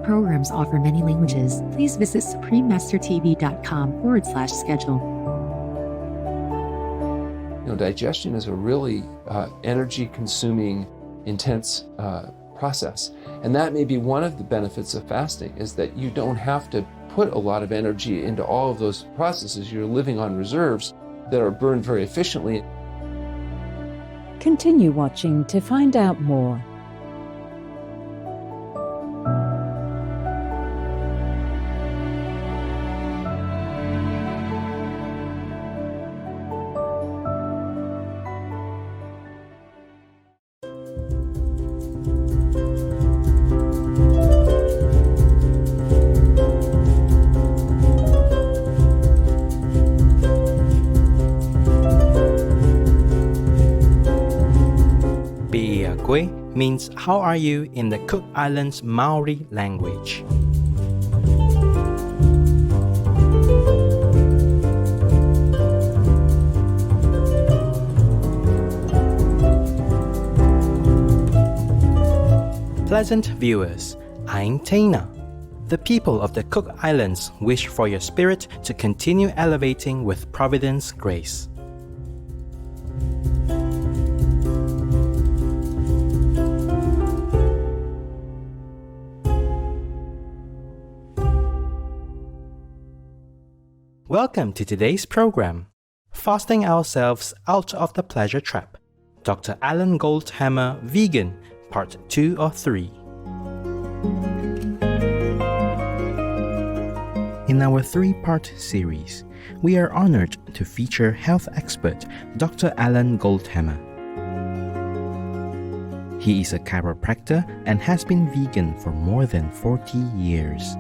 programs offer many languages. Please visit suprememastertv.com/schedule. Digestion is a really energy-consuming, intense process. And that may be one of the benefits of fasting, is that you don't have to put a lot of energy into all of those processes. You're living on reserves that are burned very efficiently. Continue watching to find out more. Means how are you in the Cook Islands Maori language. Pleasant viewers, I'm Taina. The people of the Cook Islands wish for your spirit to continue elevating with Providence grace. Welcome to today's program, Fasting Ourselves Out of the Pleasure Trap, Dr. Alan Goldhammer, Vegan, Part 2 or 3. In our 3-part series, we are honored to feature health expert Dr. Alan Goldhammer. He is a chiropractor and has been vegan for more than 40 years.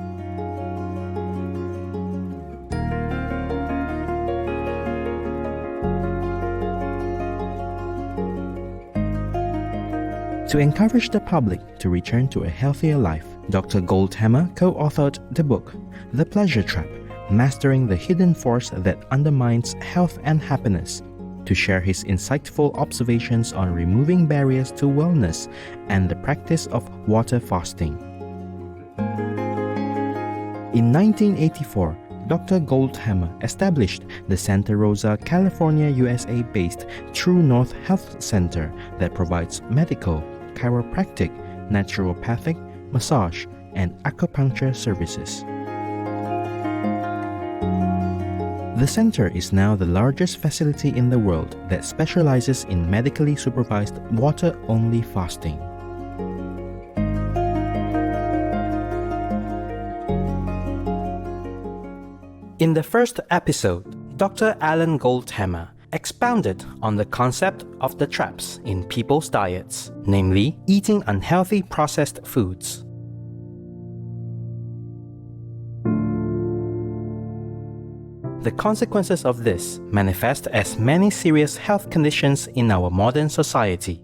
To encourage the public to return to a healthier life, Dr. Goldhammer co-authored the book, The Pleasure Trap, Mastering the Hidden Force That Undermines Health and Happiness, to share his insightful observations on removing barriers to wellness and the practice of water fasting. In 1984, Dr. Goldhammer established the Santa Rosa, California, USA-based True North Health Center that provides medical, chiropractic, naturopathic, massage, and acupuncture services. The center is now the largest facility in the world that specializes in medically supervised water-only fasting. In the first episode, Dr. Alan Goldhammer expounded on the concept of the traps in people's diets, namely eating unhealthy processed foods. The consequences of this manifest as many serious health conditions in our modern society,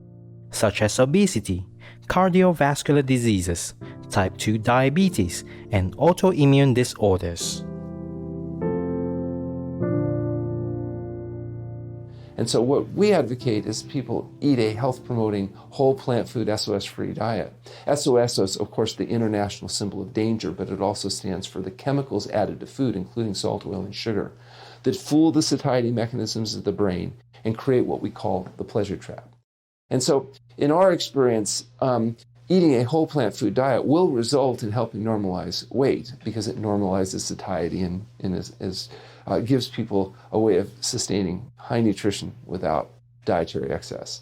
such as obesity, cardiovascular diseases, type 2 diabetes, and autoimmune disorders. And so what we advocate is people eat a health-promoting, whole plant food, SOS-free diet. SOS is, of course, the international symbol of danger, but it also stands for the chemicals added to food, including salt, oil, and sugar, that fool the satiety mechanisms of the brain and create what we call the pleasure trap. And so, in our experience, eating a whole plant food diet will result in helping normalize weight because it normalizes satiety and gives people a way of sustaining high nutrition without dietary excess.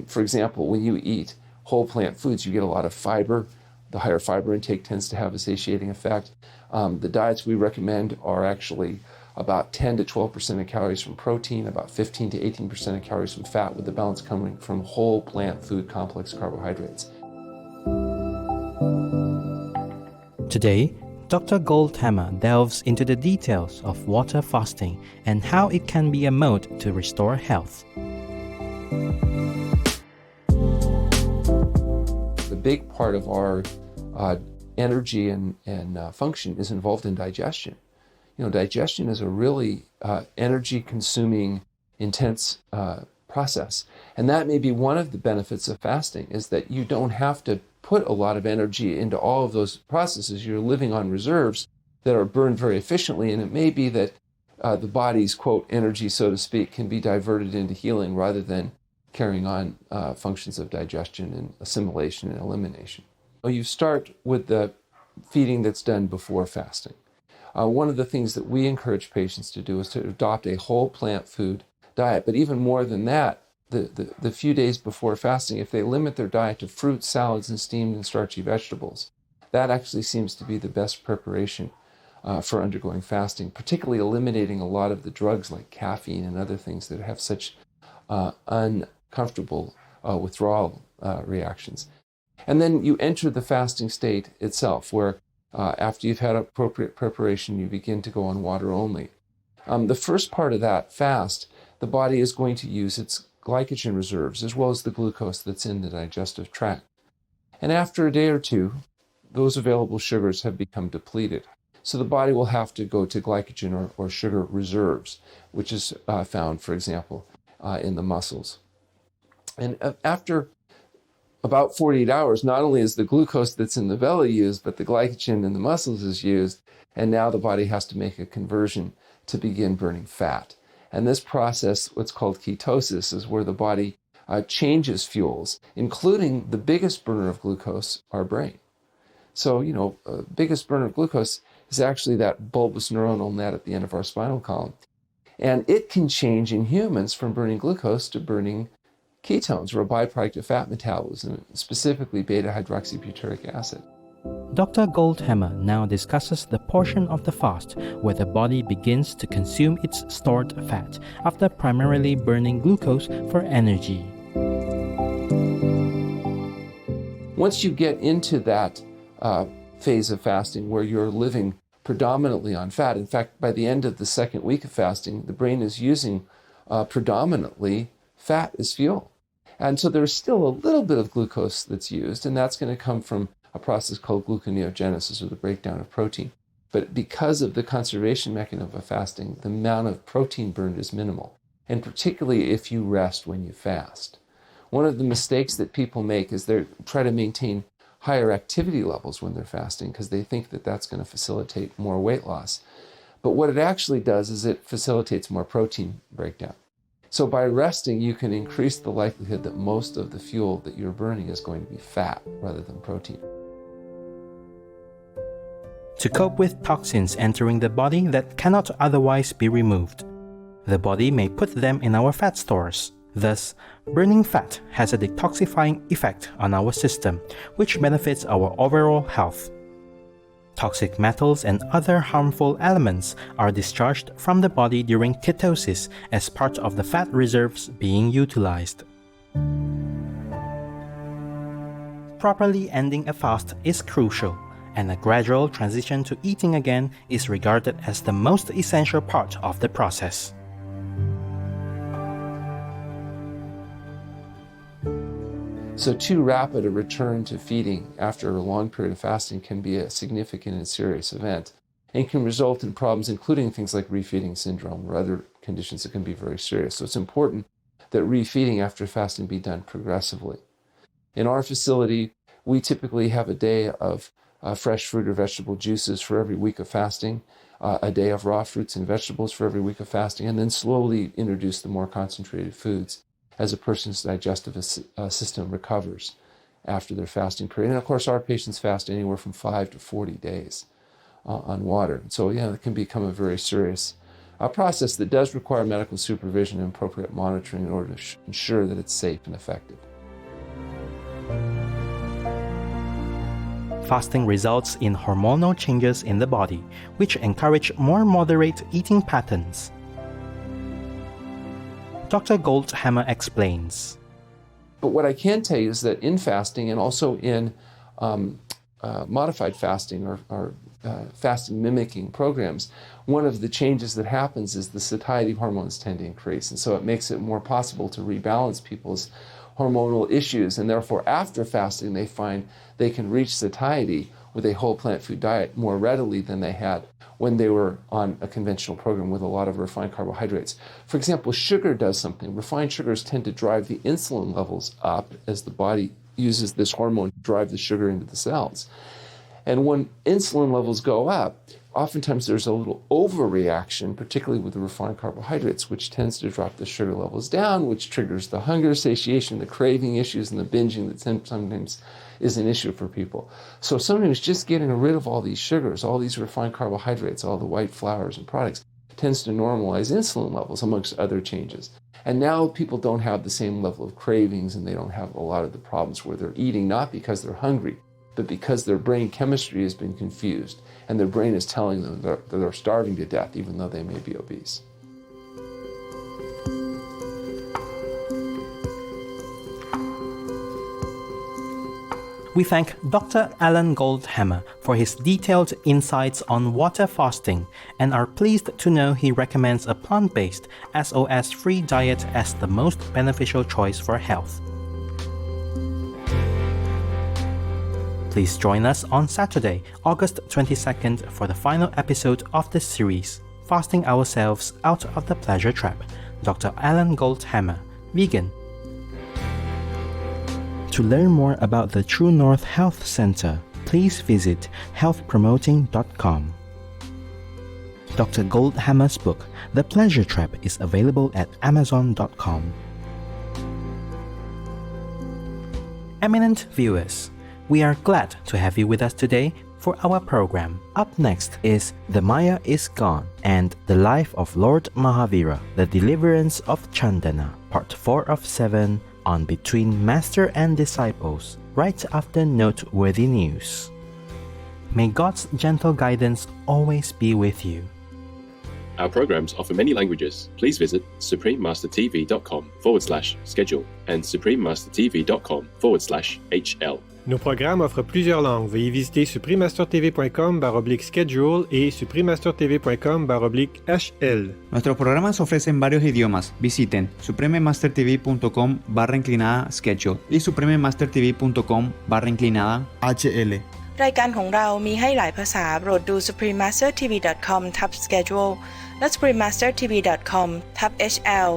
For example, when you eat whole plant foods, you get a lot of fiber. The higher fiber intake tends to have a satiating effect. The diets we recommend are actually about 10 to 12% of calories from protein, about 15 to 18% of calories from fat, with the balance coming from whole plant food complex carbohydrates. Today, Dr. Goldhammer delves into the details of water fasting and how it can be a mode to restore health. The big part of our energy and function is involved in digestion. Digestion is a really energy-consuming, intense process. And that may be one of the benefits of fasting, is that you don't have to put a lot of energy into all of those processes, you're living on reserves that are burned very efficiently, and it may be that the body's, quote, energy, so to speak, can be diverted into healing rather than carrying on functions of digestion and assimilation and elimination. You start with the feeding that's done before fasting. One of the things that we encourage patients to do is to adopt a whole plant food diet. But even more than that, the few days before fasting, if they limit their diet to fruits, salads, and steamed and starchy vegetables, that actually seems to be the best preparation for undergoing fasting, particularly eliminating a lot of the drugs like caffeine and other things that have such uncomfortable withdrawal reactions. And then you enter the fasting state itself, where after you've had appropriate preparation, you begin to go on water only. The first part of that fast, the body is going to use its glycogen reserves as well as the glucose that's in the digestive tract. And after a day or two, those available sugars have become depleted. So the body will have to go to glycogen or sugar reserves, which is found, for example, in the muscles. And after about 48 hours, not only is the glucose that's in the belly used, but the glycogen in the muscles is used, and now the body has to make a conversion to begin burning fat. And this process, what's called ketosis, is where the body changes fuels, including the biggest burner of glucose, our brain. So, biggest burner of glucose is actually that bulbous neuronal net at the end of our spinal column. And it can change in humans from burning glucose to burning ketones, or a byproduct of fat metabolism, specifically beta-hydroxybutyric acid. Dr. Goldhammer now discusses the portion of the fast where the body begins to consume its stored fat after primarily burning glucose for energy. Once you get into that phase of fasting where you're living predominantly on fat, in fact, by the end of the second week of fasting, the brain is using predominantly fat as fuel. And so there's still a little bit of glucose that's used, and that's going to come from a process called gluconeogenesis, or the breakdown of protein. But because of the conservation mechanism of fasting, the amount of protein burned is minimal, and particularly if you rest when you fast. One of the mistakes that people make is they try to maintain higher activity levels when they're fasting because they think that that's going to facilitate more weight loss. But what it actually does is it facilitates more protein breakdown. So by resting, you can increase the likelihood that most of the fuel that you're burning is going to be fat rather than protein. To cope with toxins entering the body that cannot otherwise be removed, the body may put them in our fat stores. Thus, burning fat has a detoxifying effect on our system, which benefits our overall health. Toxic metals and other harmful elements are discharged from the body during ketosis as part of the fat reserves being utilized. Properly ending a fast is crucial, and a gradual transition to eating again is regarded as the most essential part of the process. So too rapid a return to feeding after a long period of fasting can be a significant and serious event, and can result in problems including things like refeeding syndrome or other conditions that can be very serious. So it's important that refeeding after fasting be done progressively. In our facility, we typically have a day of fresh fruit or vegetable juices for every week of fasting, a day of raw fruits and vegetables for every week of fasting, and then slowly introduce the more concentrated foods as a person's digestive system recovers after their fasting period. And of course, our patients fast anywhere from 5 to 40 days on water. So it can become a very serious process that does require medical supervision and appropriate monitoring in order to ensure that it's safe and effective. Fasting results in hormonal changes in the body, which encourage more moderate eating patterns. Dr. Goldhammer explains. But what I can tell you is that in fasting and also in modified fasting or fasting mimicking programs, one of the changes that happens is the satiety hormones tend to increase. And so it makes it more possible to rebalance people's hormonal issues. And therefore, after fasting, they find they can reach satiety with a whole plant food diet more readily than they had when they were on a conventional program with a lot of refined carbohydrates. For example, sugar does something. Refined sugars tend to drive the insulin levels up as the body uses this hormone to drive the sugar into the cells. And when insulin levels go up, oftentimes there's a little overreaction, particularly with the refined carbohydrates, which tends to drop the sugar levels down, which triggers the hunger, satiation, the craving issues, and the binging that sometimes is an issue for people. So sometimes just getting rid of all these sugars, all these refined carbohydrates, all the white flours and products, tends to normalize insulin levels amongst other changes. And now people don't have the same level of cravings, and they don't have a lot of the problems where they're eating not because they're hungry, but because their brain chemistry has been confused, and their brain is telling them that they're starving to death even though they may be obese. We thank Dr. Alan Goldhammer for his detailed insights on water fasting and are pleased to know he recommends a plant-based, SOS-free diet as the most beneficial choice for health. Please join us on Saturday, August 22nd for the final episode of this series, Fasting Ourselves Out of the Pleasure Trap. Dr. Alan Goldhammer, vegan. To learn more about the True North Health Center, please visit healthpromoting.com. Dr. Goldhammer's book, The Pleasure Trap, is available at amazon.com. Eminent viewers, we are glad to have you with us today for our program. Up next is The Maya is Gone and The Life of Lord Mahavira, The Deliverance of Chandana, Part 4 of 7 on Between Master and Disciples, right after noteworthy news. May God's gentle guidance always be with you. Our programs offer many languages. Please visit suprememastertv.com/schedule and suprememastertv.com/HL. Nos programmes offrent plusieurs langues. Veuillez visiter suprememastertv.com/schedule y suprememastertv.com/HL. Nuestros programas ofrecen varios idiomas. Visiten suprememastertv.com/schedule y suprememastertv.com/HL. รายการของเรามีให้หลายภาษาโปรดดู suprememastertv.com/schedule และ suprememastertv.com/HL